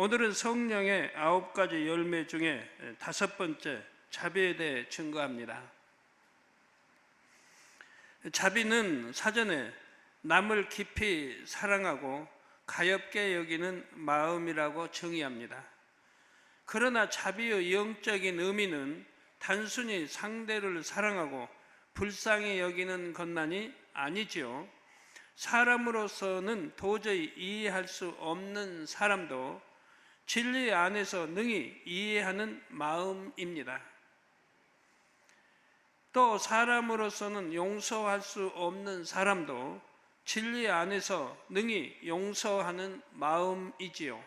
오늘은 성령의 9가지 열매 중에 5번째 자비에 대해 증거합니다. 자비는 사전에 남을 깊이 사랑하고 가엾게 여기는 마음이라고 정의합니다. 그러나 자비의 영적인 의미는 단순히 상대를 사랑하고 불쌍히 여기는 것만이 아니지요. 사람으로서는 도저히 이해할 수 없는 사람도 진리 안에서 능히 이해하는 마음입니다. 또 사람으로서는 용서할 수 없는 사람도 진리 안에서 능히 용서하는 마음이지요.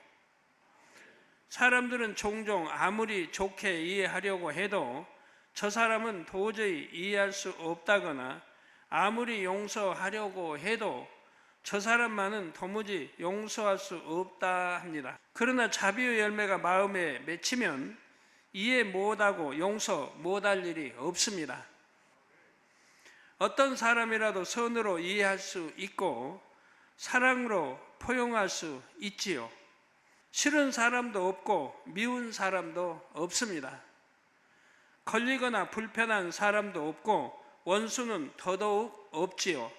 사람들은 종종 아무리 좋게 이해하려고 해도 저 사람은 도저히 이해할 수 없다거나 아무리 용서하려고 해도 저 사람만은 도무지 용서할 수 없다 합니다. 그러나 자비의 열매가 마음에 맺히면 이해 못하고 용서 못할 일이 없습니다. 어떤 사람이라도 선으로 이해할 수 있고 사랑으로 포용할 수 있지요. 싫은 사람도 없고 미운 사람도 없습니다. 걸리거나 불편한 사람도 없고 원수는 더더욱 없지요.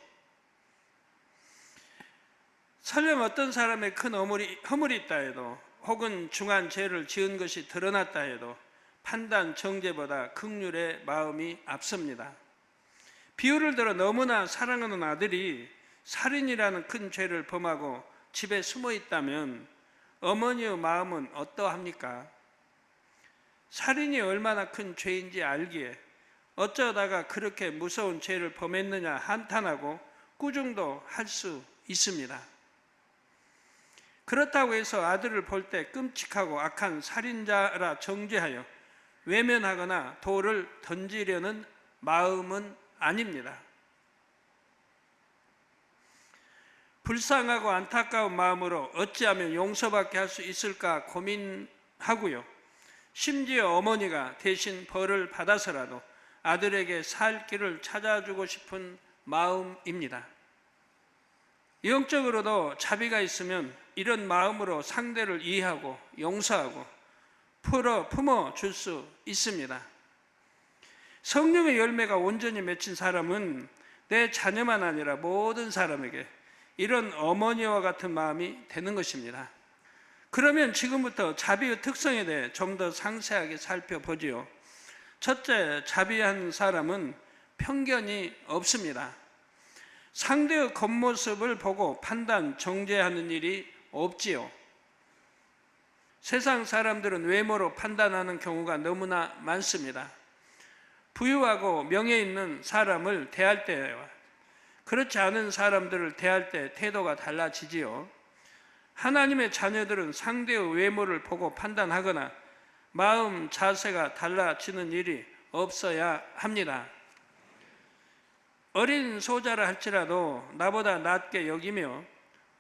설령 어떤 사람의 큰 허물이 있다 해도 혹은 중한 죄를 지은 것이 드러났다 해도 판단, 정죄보다 긍휼의 마음이 앞섭니다. 비유를 들어 너무나 사랑하는 아들이 살인이라는 큰 죄를 범하고 집에 숨어 있다면 어머니의 마음은 어떠합니까? 살인이 얼마나 큰 죄인지 알기에 어쩌다가 그렇게 무서운 죄를 범했느냐 한탄하고 꾸중도 할 수 있습니다. 그렇다고 해서 아들을 볼 때 끔찍하고 악한 살인자라 정죄하여 외면하거나 돌을 던지려는 마음은 아닙니다. 불쌍하고 안타까운 마음으로 어찌하면 용서받게 할 수 있을까 고민하고요. 심지어 어머니가 대신 벌을 받아서라도 아들에게 살 길을 찾아주고 싶은 마음입니다. 영적으로도 자비가 있으면 이런 마음으로 상대를 이해하고 용서하고 품어줄 수 있습니다. 성령의 열매가 온전히 맺힌 사람은 내 자녀만 아니라 모든 사람에게 이런 어머니와 같은 마음이 되는 것입니다. 그러면 지금부터 자비의 특성에 대해 좀 더 상세하게 살펴보지요. 첫째, 자비한 사람은 편견이 없습니다. 상대의 겉모습을 보고 판단, 정죄하는 일이 없지요. 세상 사람들은 외모로 판단하는 경우가 너무나 많습니다. 부유하고 명예 있는 사람을 대할 때와 그렇지 않은 사람들을 대할 때 태도가 달라지지요. 하나님의 자녀들은 상대의 외모를 보고 판단하거나 마음 자세가 달라지는 일이 없어야 합니다. 어린 소자라 할지라도 나보다 낮게 여기며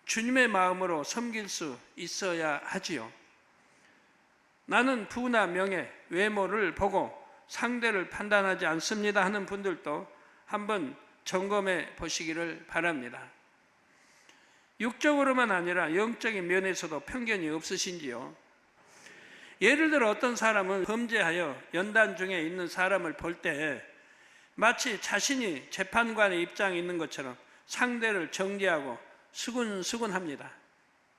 주님의 마음으로 섬길 수 있어야 하지요. 나는 부나 명예, 외모를 보고 상대를 판단하지 않습니다 하는 분들도 한번 점검해 보시기를 바랍니다. 육적으로만 아니라 영적인 면에서도 편견이 없으신지요? 예를 들어 어떤 사람은 범죄하여 연단 중에 있는 사람을 볼 때 마치 자신이 재판관의 입장에 있는 것처럼 상대를 정죄하고 수군수군합니다.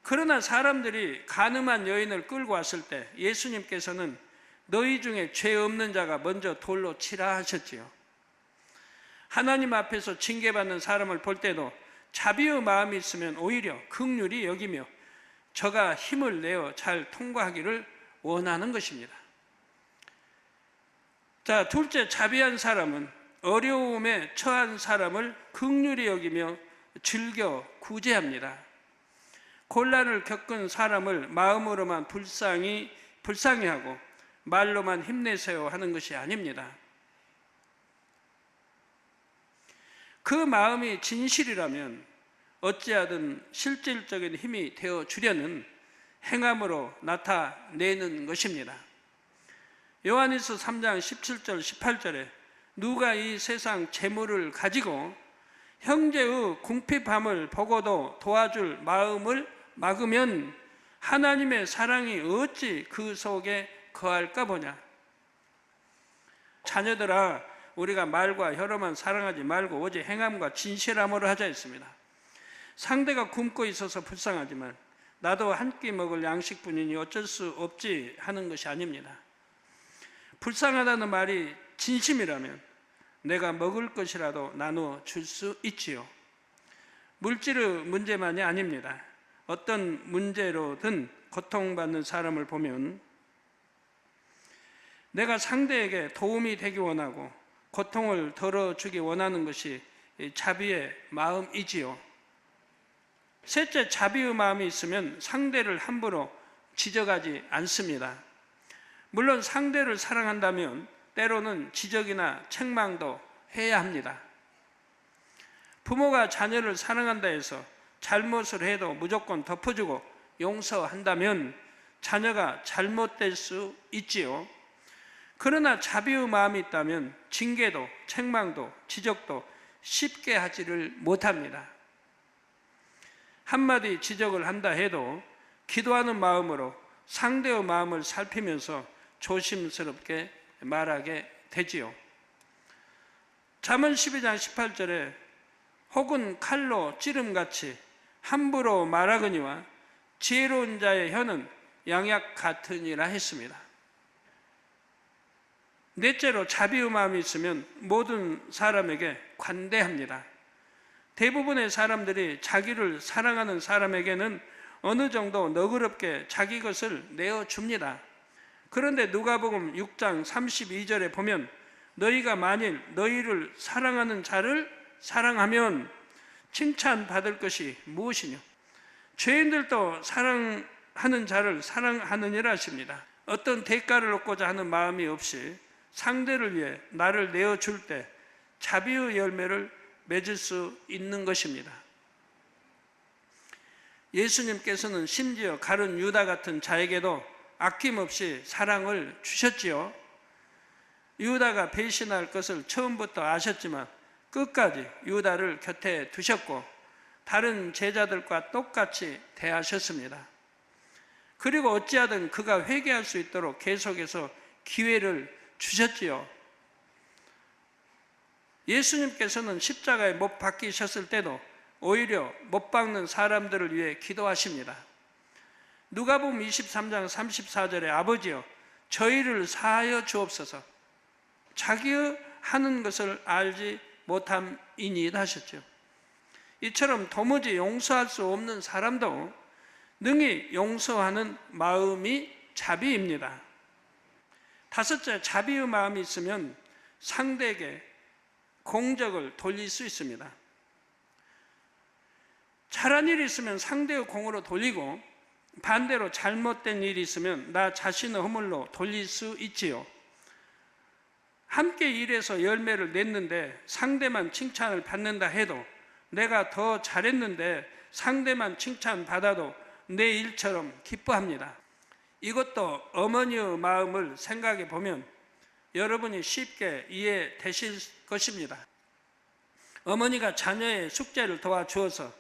그러나 사람들이 간음한 여인을 끌고 왔을 때 예수님께서는 너희 중에 죄 없는 자가 먼저 돌로 치라 하셨지요. 하나님 앞에서 징계받는 사람을 볼 때도 자비의 마음이 있으면 오히려 긍휼히 여기며 저가 힘을 내어 잘 통과하기를 원하는 것입니다. 자, 둘째, 자비한 사람은 어려움에 처한 사람을 긍휼히 여기며 즐겨 구제합니다. 곤란을 겪은 사람을 마음으로만 불쌍히하고 말로만 힘내세요 하는 것이 아닙니다. 그 마음이 진실이라면 어찌하든 실질적인 힘이 되어주려는 행함으로 나타내는 것입니다. 요한일서 3장 17절 18절에 누가 이 세상 재물을 가지고 형제의 궁핍함을 보고도 도와줄 마음을 막으면 하나님의 사랑이 어찌 그 속에 거할까 보냐. 자녀들아, 우리가 말과 혀로만 사랑하지 말고 오직 행함과 진실함으로 하자 했습니다. 상대가 굶고 있어서 불쌍하지만 나도 한 끼 먹을 양식뿐이니 어쩔 수 없지 하는 것이 아닙니다. 불쌍하다는 말이 진심이라면 내가 먹을 것이라도 나누어 줄 수 있지요. 물질의 문제만이 아닙니다. 어떤 문제로든 고통받는 사람을 보면 내가 상대에게 도움이 되기 원하고 고통을 덜어주기 원하는 것이 자비의 마음이지요. 셋째, 자비의 마음이 있으면 상대를 함부로 지적하지 않습니다. 물론 상대를 사랑한다면 때로는 지적이나 책망도 해야 합니다. 부모가 자녀를 사랑한다 해서 잘못을 해도 무조건 덮어주고 용서한다면 자녀가 잘못될 수 있지요. 그러나 자비의 마음이 있다면 징계도 책망도 지적도 쉽게 하지를 못합니다. 한마디 지적을 한다 해도 기도하는 마음으로 상대의 마음을 살피면서 조심스럽게 말하게 되지요. 잠언 12장 18절에 혹은 칼로 찌름같이 함부로 말하거니와 지혜로운 자의 혀는 양약 같으니라 했습니다. 넷째로 자비의 마음이 있으면 모든 사람에게 관대합니다. 대부분의 사람들이 자기를 사랑하는 사람에게는 어느 정도 너그럽게 자기 것을 내어줍니다. 그런데 누가복음 6장 32절에 보면 너희가 만일 너희를 사랑하는 자를 사랑하면 칭찬받을 것이 무엇이뇨? 죄인들도 사랑하는 자를 사랑하느니라 하십니다. 어떤 대가를 얻고자 하는 마음이 없이 상대를 위해 나를 내어줄 때 자비의 열매를 맺을 수 있는 것입니다. 예수님께서는 심지어 가룟 유다 같은 자에게도 아낌없이 사랑을 주셨지요. 유다가 배신할 것을 처음부터 아셨지만 끝까지 유다를 곁에 두셨고 다른 제자들과 똑같이 대하셨습니다. 그리고 어찌하든 그가 회개할 수 있도록 계속해서 기회를 주셨지요. 예수님께서는 십자가에 못 박히셨을 때도 오히려 못 박는 사람들을 위해 기도하십니다. 누가복음 23장 34절에 아버지여 저희를 사하여 주옵소서 자기의 하는 것을 알지 못함이니이다 하셨죠. 이처럼 도무지 용서할 수 없는 사람도 능히 용서하는 마음이 자비입니다. 다섯째, 자비의 마음이 있으면 상대에게 공적을 돌릴 수 있습니다. 잘한 일이 있으면 상대의 공으로 돌리고 반대로 잘못된 일이 있으면 나 자신의 허물로 돌릴 수 있지요. 함께 일해서 열매를 냈는데 상대만 칭찬을 받는다 해도 내가 더 잘했는데 상대만 칭찬받아도 내 일처럼 기뻐합니다. 이것도 어머니의 마음을 생각해 보면 여러분이 쉽게 이해되실 것입니다. 어머니가 자녀의 숙제를 도와주어서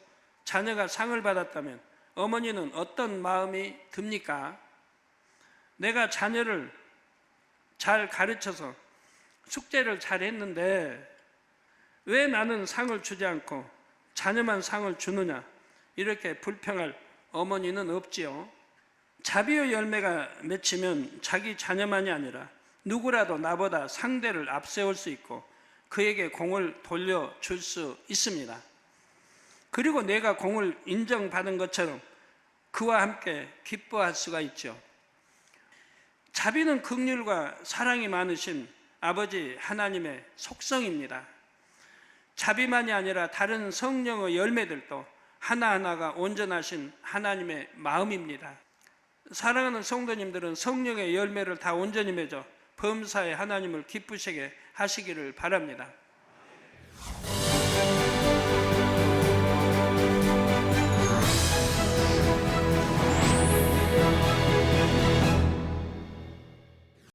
자녀가 상을 받았다면 어머니는 어떤 마음이 듭니까? 내가 자녀를 잘 가르쳐서 숙제를 잘 했는데 왜 나는 상을 주지 않고 자녀만 상을 주느냐, 이렇게 불평할 어머니는 없지요. 자비의 열매가 맺히면 자기 자녀만이 아니라 누구라도 나보다 상대를 앞세울 수 있고 그에게 공을 돌려줄 수 있습니다. 그리고 내가 공을 인정받은 것처럼 그와 함께 기뻐할 수가 있죠. 자비는 긍휼과 사랑이 많으신 아버지 하나님의 속성입니다. 자비만이 아니라 다른 성령의 열매들도 하나하나가 온전하신 하나님의 마음입니다. 사랑하는 성도님들은 성령의 열매를 다 온전히 맺어 범사에 하나님을 기쁘시게 하시기를 바랍니다.